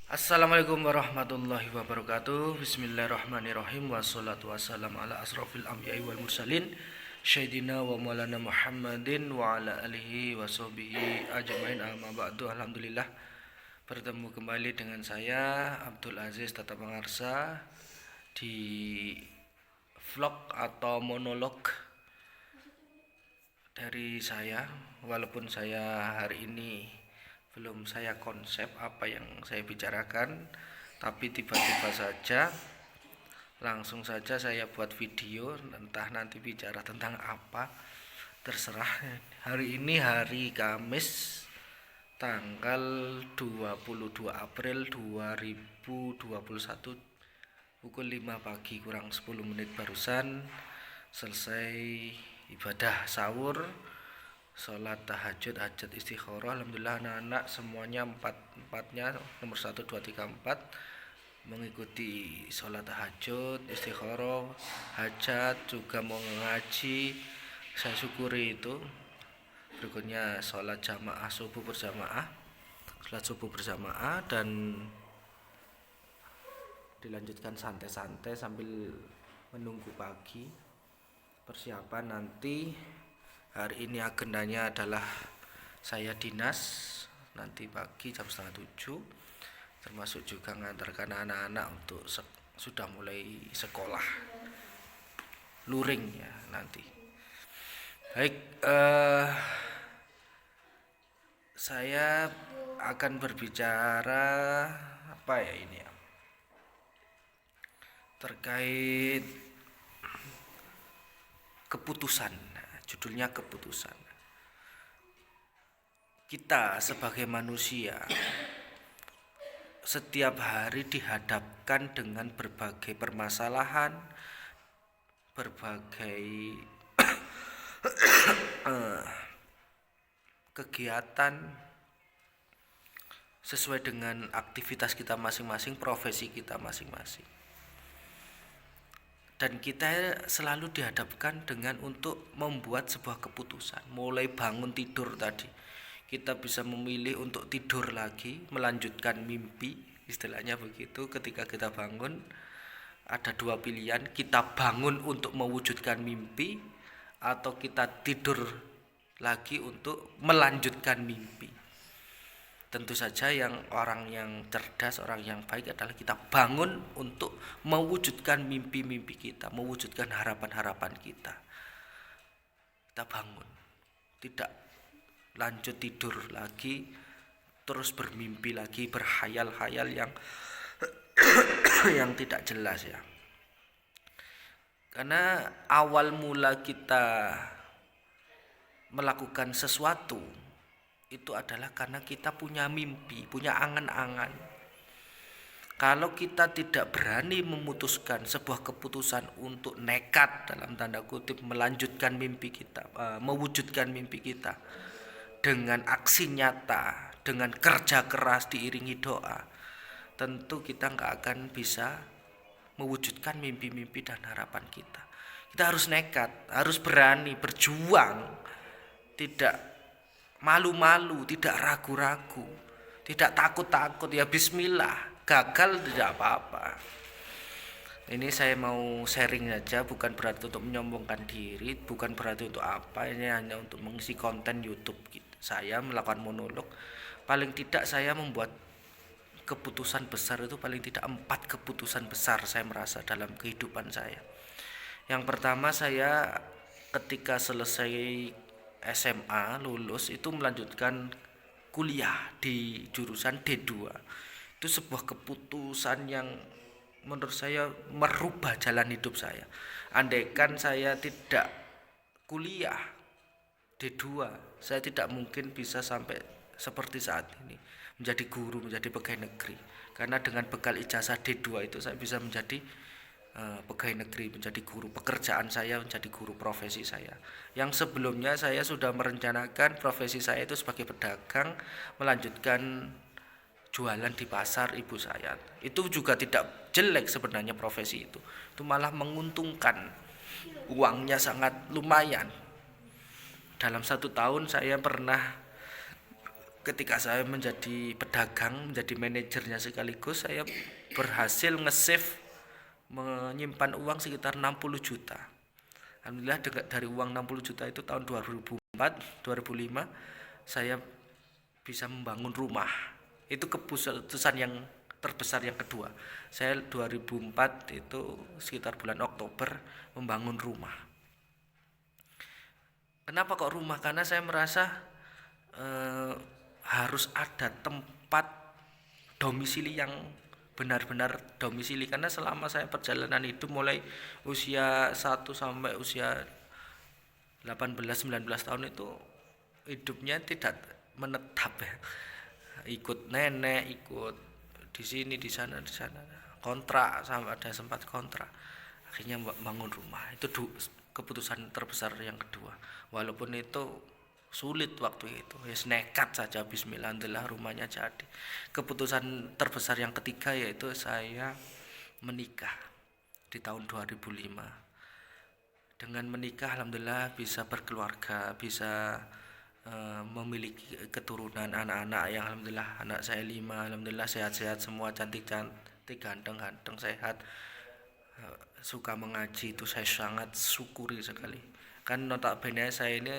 Assalamualaikum warahmatullahi wabarakatuh. Bismillahirrahmanirrahim. Wassalatu wassalamu ala asrofil anbiya'i wal mursalin Sayyidina wa maulana Muhammadin wa ala alihi wa sahbihi ajmain, amma ba'du. Alhamdulillah bertemu kembali dengan saya Abdul Aziz Tata Pangarsa di vlog atau monolog dari saya. Walaupun saya hari ini belum saya konsep apa yang saya bicarakan, tapi tiba-tiba saja langsung saja saya buat video, entah nanti bicara tentang apa terserah. Hari ini hari Kamis tanggal 22 April 2021, pukul 5 pagi kurang 10 menit barusan selesai ibadah sahur, sholat tahajud, hajat istikharah. Alhamdulillah anak-anak semuanya empatnya nomor 1, 2, 3, 4 mengikuti sholat tahajud, istikharah, hajat, juga mau ngaji. Saya syukuri itu. Berikutnya sholat jamaah subuh berjamaah, dan dilanjutkan santai-santai sambil menunggu pagi. Persiapan nanti hari ini agendanya adalah saya dinas nanti pagi jam 6:30, termasuk juga mengantarkan anak-anak untuk sudah mulai sekolah luring ya nanti. Baik, saya akan berbicara apa ya ini ya, terkait keputusan. Judulnya keputusan. Kita sebagai manusia setiap hari dihadapkan dengan berbagai permasalahan, berbagai kegiatan sesuai dengan aktivitas kita masing-masing, profesi kita masing-masing. Dan kita selalu dihadapkan dengan untuk membuat sebuah keputusan. Mulai bangun tidur tadi, kita bisa memilih untuk tidur lagi, melanjutkan mimpi, istilahnya begitu. Ketika kita bangun, ada dua pilihan: kita bangun untuk mewujudkan mimpi, atau kita tidur lagi untuk melanjutkan mimpi. Tentu saja orang yang cerdas, orang yang baik adalah kita bangun untuk mewujudkan mimpi-mimpi kita, mewujudkan harapan-harapan kita. Kita bangun, tidak lanjut tidur lagi, terus bermimpi lagi, berhayal-hayal yang yang tidak jelas ya. Karena awal mula kita melakukan sesuatu itu adalah karena kita punya mimpi, punya angan-angan. Kalau kita tidak berani memutuskan sebuah keputusan untuk nekat dalam tanda kutip melanjutkan mimpi kita, mewujudkan mimpi kita dengan aksi nyata, dengan kerja keras diiringi doa, tentu kita nggak akan bisa mewujudkan mimpi-mimpi dan harapan kita. Kita harus nekat, harus berani berjuang, tidak malu-malu, tidak ragu-ragu, tidak takut-takut, ya bismillah, gagal tidak apa-apa. Ini saya mau sharing saja, bukan berarti untuk menyombongkan diri, bukan berarti untuk apa, ini hanya untuk mengisi konten YouTube saya melakukan monolog. Paling tidak saya membuat keputusan besar itu, paling tidak 4 keputusan besar saya merasa dalam kehidupan saya. Yang pertama, saya ketika selesai SMA lulus itu melanjutkan kuliah di jurusan D2. Itu sebuah keputusan yang menurut saya merubah jalan hidup saya. Andaikan saya tidak kuliah D2, saya tidak mungkin bisa sampai seperti saat ini, menjadi guru, menjadi pegawai negeri. Karena dengan bekal ijazah D2 itu saya bisa menjadi pegawai negeri, menjadi guru. Pekerjaan saya menjadi guru, profesi saya. Yang sebelumnya saya sudah merencanakan profesi saya itu sebagai pedagang, melanjutkan jualan di pasar ibu saya. Itu juga tidak jelek sebenarnya profesi itu. Itu malah menguntungkan, uangnya sangat lumayan. Dalam 1 tahun saya pernah ketika saya menjadi pedagang, menjadi manajernya sekaligus, saya berhasil nge-save menyimpan uang sekitar 60 juta. Alhamdulillah dari uang 60 juta itu tahun 2004, 2005 saya bisa membangun rumah. Itu keputusan yang terbesar yang kedua. Saya 2004 itu sekitar bulan Oktober membangun rumah. Kenapa kok rumah? Karena saya merasa harus ada tempat domisili yang benar-benar domisili, karena selama saya perjalanan hidup mulai usia 1 sampai usia 18-19 tahun itu hidupnya tidak menetap ya. Ikut nenek, ikut di sini, di sana, kontrak, sampai ada sempat kontrak. Akhirnya bangun rumah. Itu keputusan terbesar yang kedua. Walaupun itu sulit waktu itu, nekat saja, bismillah, alhamdulillah rumahnya jadi. Keputusan terbesar yang ketiga yaitu saya menikah di tahun 2005. Dengan menikah alhamdulillah bisa berkeluarga, bisa memiliki keturunan, anak-anak yang alhamdulillah, anak saya 5, alhamdulillah sehat-sehat semua, cantik-cantik, ganteng-ganteng, sehat, suka mengaji. Itu saya sangat syukuri sekali. Kan notabene saya ini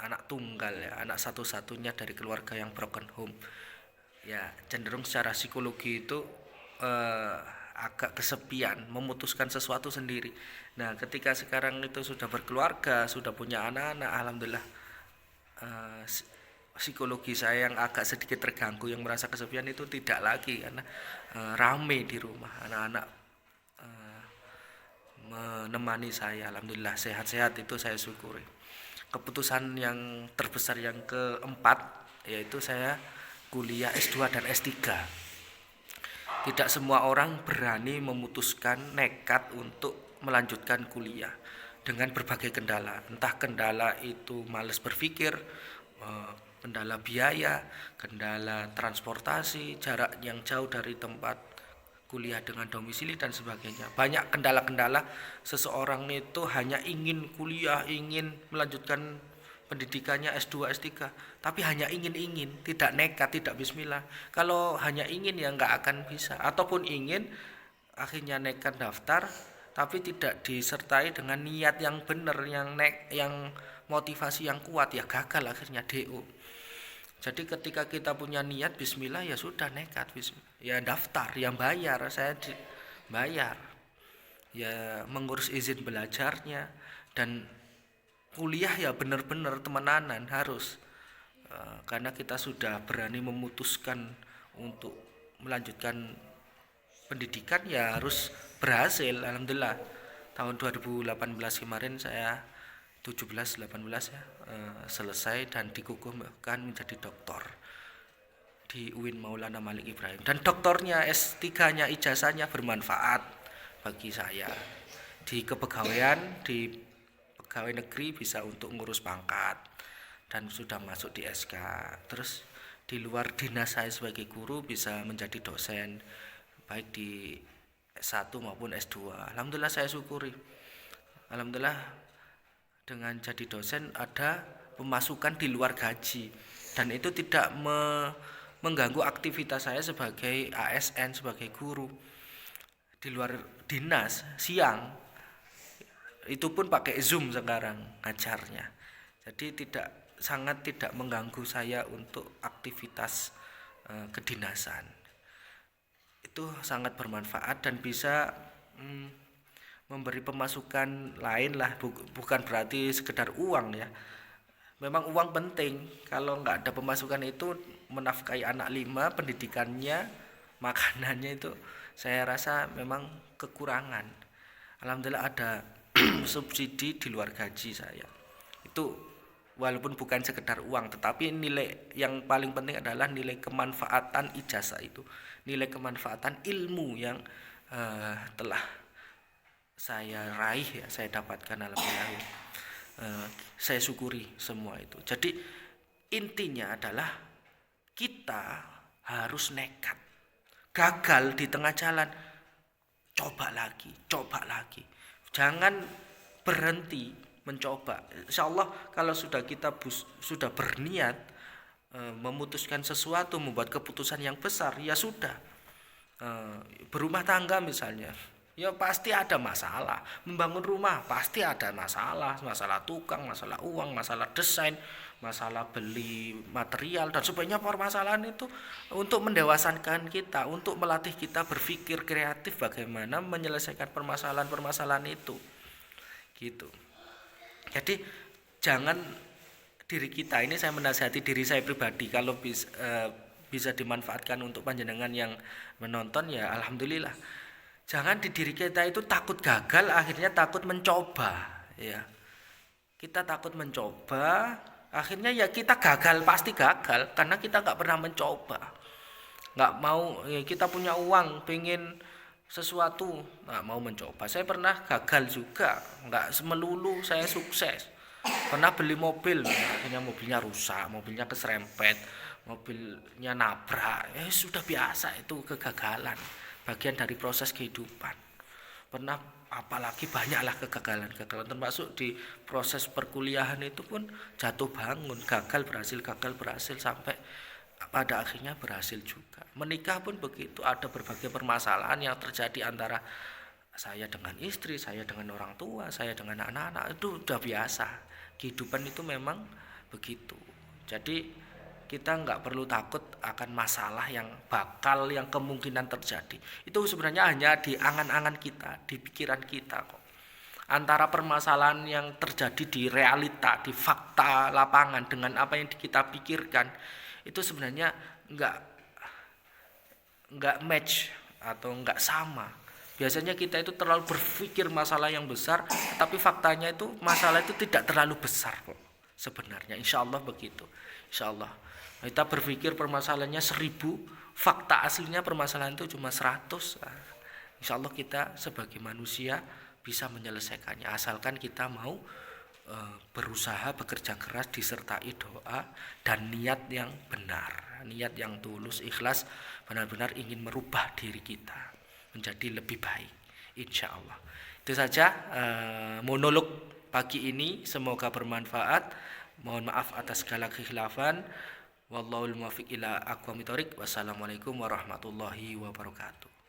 anak tunggal ya, anak satu-satunya dari keluarga yang broken home. Ya cenderung secara psikologi itu agak kesepian, memutuskan sesuatu sendiri. Nah ketika sekarang itu sudah berkeluarga, sudah punya anak-anak, alhamdulillah psikologi saya yang agak sedikit terganggu, yang merasa kesepian itu tidak lagi, karena rame di rumah, anak-anak menemani saya, alhamdulillah sehat-sehat, itu saya syukuri. Keputusan yang terbesar yang keempat yaitu saya kuliah S2 dan S3. Tidak semua orang berani memutuskan nekat untuk melanjutkan kuliah dengan berbagai kendala. Entah kendala itu malas berpikir, kendala biaya, kendala transportasi, jarak yang jauh dari tempat kuliah dengan domisili dan sebagainya. Banyak kendala-kendala. Seseorang itu hanya ingin kuliah, ingin melanjutkan pendidikannya S2, S3, tapi hanya ingin, tidak nekat, tidak bismillah. Kalau hanya ingin ya nggak akan bisa. Ataupun ingin, akhirnya nekat daftar, tapi tidak disertai dengan niat yang benar, yang motivasi yang kuat, ya gagal akhirnya DO. Jadi ketika kita punya niat bismillah, ya sudah nekat, bismillah, ya daftar, yang bayar, saya bayar, ya mengurus izin belajarnya, dan kuliah ya benar-benar temenanan harus, karena kita sudah berani memutuskan untuk melanjutkan pendidikan, ya harus berhasil. Alhamdulillah tahun 2018 kemarin saya 17-18 ya selesai dan dikukuhkan menjadi doktor di UIN Maulana Malik Ibrahim, dan doktornya S3-nya, ijazahnya bermanfaat bagi saya. Di kepegawaian, di pegawai negeri bisa untuk ngurus pangkat dan sudah masuk di SK. Terus di luar dinas saya sebagai guru bisa menjadi dosen baik di S1 maupun S2. Alhamdulillah saya syukuri. Alhamdulillah dengan jadi dosen ada pemasukan di luar gaji, dan itu tidak mengganggu aktivitas saya sebagai ASN, sebagai guru di luar dinas siang. Itu pun pakai Zoom sekarang ngajarnya. Jadi sangat tidak mengganggu saya untuk aktivitas kedinasan. Itu sangat bermanfaat dan bisa memberi pemasukan lain lah, bukan berarti sekedar uang ya. Memang uang penting, kalau nggak ada pemasukan itu menafkahi anak 5, pendidikannya, makanannya, itu saya rasa memang kekurangan. Alhamdulillah ada subsidi di luar gaji saya. Itu walaupun bukan sekedar uang, tetapi nilai yang paling penting adalah nilai kemanfaatan ijazah itu, nilai kemanfaatan ilmu yang telah saya raih, ya saya dapatkan, alhamdulillah. Saya syukuri semua itu. Jadi intinya adalah kita harus nekat. Gagal di tengah jalan, coba lagi. Jangan berhenti mencoba. Insyaallah kalau sudah kita sudah berniat memutuskan sesuatu, membuat keputusan yang besar, ya sudah. Berumah tangga misalnya, ya pasti ada masalah. Membangun rumah pasti ada masalah, masalah tukang, masalah uang, masalah desain, masalah beli material dan sebagainya. Permasalahan itu untuk mendewasakan kita, untuk melatih kita berpikir kreatif bagaimana menyelesaikan permasalahan-permasalahan itu. Gitu. Jadi jangan diri kita ini, saya menasihati diri saya pribadi, kalau bisa dimanfaatkan untuk panjenengan yang menonton ya alhamdulillah. Jangan di diri kita itu takut gagal, akhirnya takut mencoba ya. Kita takut mencoba, akhirnya ya kita gagal, pasti gagal karena kita nggak pernah mencoba. Nggak mau, ya kita punya uang, pengen sesuatu, nggak mau mencoba. Saya pernah gagal juga, nggak semelulu saya sukses. Pernah beli mobil, akhirnya mobilnya rusak, mobilnya keserempet, mobilnya nabrak. Sudah biasa, itu kegagalan, bagian dari proses kehidupan. Pernah apalagi banyaklah kegagalan termasuk di proses perkuliahan itu pun jatuh bangun, gagal berhasil sampai pada akhirnya berhasil juga. Menikah pun begitu, ada berbagai permasalahan yang terjadi antara saya dengan istri, saya dengan orang tua, saya dengan anak-anak, itu udah biasa. Kehidupan itu memang begitu. Jadi kita nggak perlu takut akan masalah yang kemungkinan terjadi. Itu sebenarnya hanya di angan-angan kita, di pikiran kita kok. Antara permasalahan yang terjadi di realita, di fakta lapangan dengan apa yang kita pikirkan, itu sebenarnya nggak match atau nggak sama. Biasanya kita itu terlalu berpikir masalah yang besar, tapi faktanya itu masalah itu tidak terlalu besar kok sebenarnya. Insya Allah begitu. Insya Allah kita berpikir permasalahannya 1000, fakta aslinya permasalahan itu cuma 100. Insya Allah kita sebagai manusia bisa menyelesaikannya, asalkan kita mau berusaha, bekerja keras, disertai doa dan niat yang benar, niat yang tulus, ikhlas, benar-benar ingin merubah diri kita menjadi lebih baik, insya Allah. Itu saja monolog pagi ini, semoga bermanfaat. Mohon maaf atas segala kekhilafan. Wallahul muwaffiq ila aqwamit thoriq. Wassalamualaikum warahmatullahi wabarakatuh.